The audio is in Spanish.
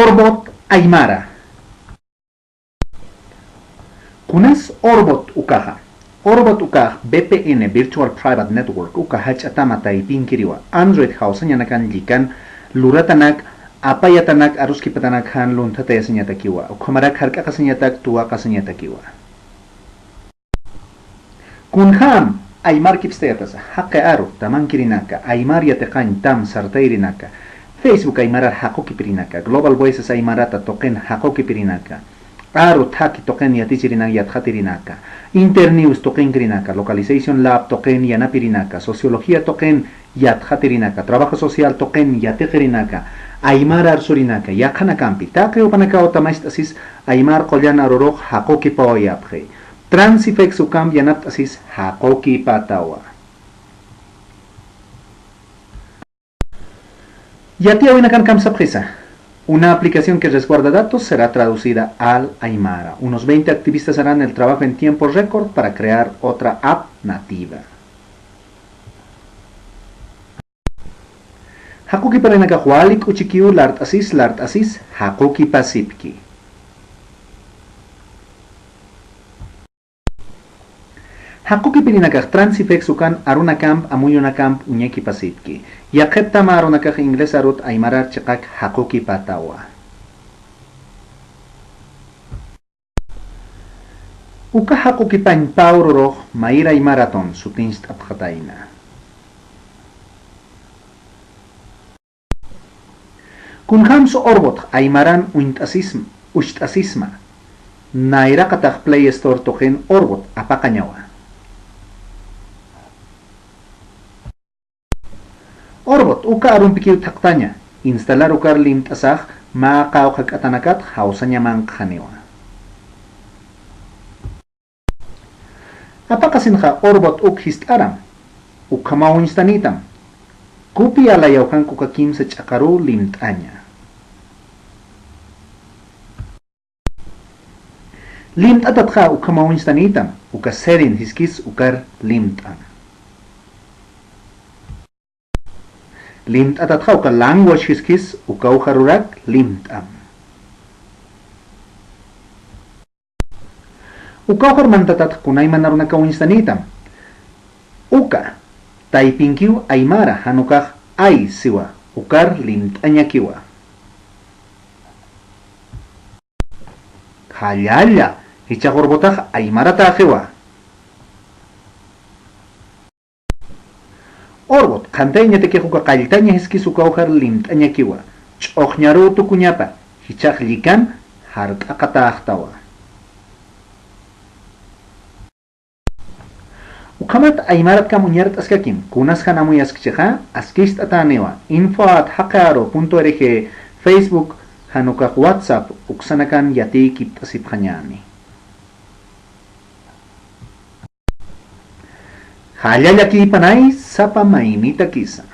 Orbot Aymara. Kunas Orbot Ukaha. Orbot Ukah VPN Virtual Private Network Ukahach Atamata y Pinkiriwa. Android House Yanakan Likan Luratanak Apayatanak Aruski Patanak Han Luntate Senyatakiwa. Ukamarak Harkaka Senyatak Tuaka Senyatakiwa. Kunham Aymar Kipstetas Hake Aru Taman Kirinaka Aymar Yatekan Tam Sartairinaka. Facebook Aymarar Hakoki Pirinaka, Global Voices Aymarata Token Hakoki Pirinaka, Aru Taki Token Yatichirinaka Yatjatirinaka, Internews Token Grinaka, Localization Lab Token Yanapirinaka, Sociología Token Yatjatirinaka, Trabajo Social Token Yatejirinaka, Aymar Arsurinaka, Yakanakampi, Take Opanaka Otamastasis, Aymar Kolyan Arorok Hakoki Paoyapre, Transifex Ukam Yanaptasis Hakoki Patawa. Yatia Winakan Kamsaprisa. Una aplicación que resguarda datos será traducida al Aymara. Unos 20 activistas harán el trabajo en tiempo récord para crear otra app nativa. Hakuki parenaka hualik uchikiu lart asis hakuki pasipki. Hakuki pirinakaj transifex ukan aruna camp amuyuna camp uñeki pasipki. Yakeptama arunakaj ingles arut aymarar chikak hakuki patawa. Uka hakuki pain pauroroh maira y maraton sutinst abjataina. Kunhamso orbot aymaran ushtasisma. Naira katak Play Store token orbot apakanyawa. Orbot uka arun pikiu taktanya, instalar ukar limt asah ma kaukak atanakat hausanya mang khanewa. Apakasin ka orbot uk histaram, ukamaw instanitam, kupi alayaw kan kukakim sa chakaru limt anya. Limt atat ka ukamaw instanitam, ukaserin hiskis ukar limt ang. Limt atat ka language hiskis ukaw harurak limt am. Ukaw harmantatat kunay manaruna ka winstanitam. Uka taipingkiw aymara hanukak ay siwa ukar limt anyakiwa. Halyalya hichakorbotak aymara takiwa. Orbot, kantay niya teke kuka kalita niya hiskis ukawkar limt anyakiwa. Chok nyaro tukunyapa, hichak likan hark akataaktawa. Ukamat aymarat kamunyarat askakim, kunas kanamu yaskcheha, askist atanewa, info@hakaro.org, Facebook, hanukak WhatsApp, uksanakan yati kiptasip kanyani. Halyalaki panay sa pamainita kisa.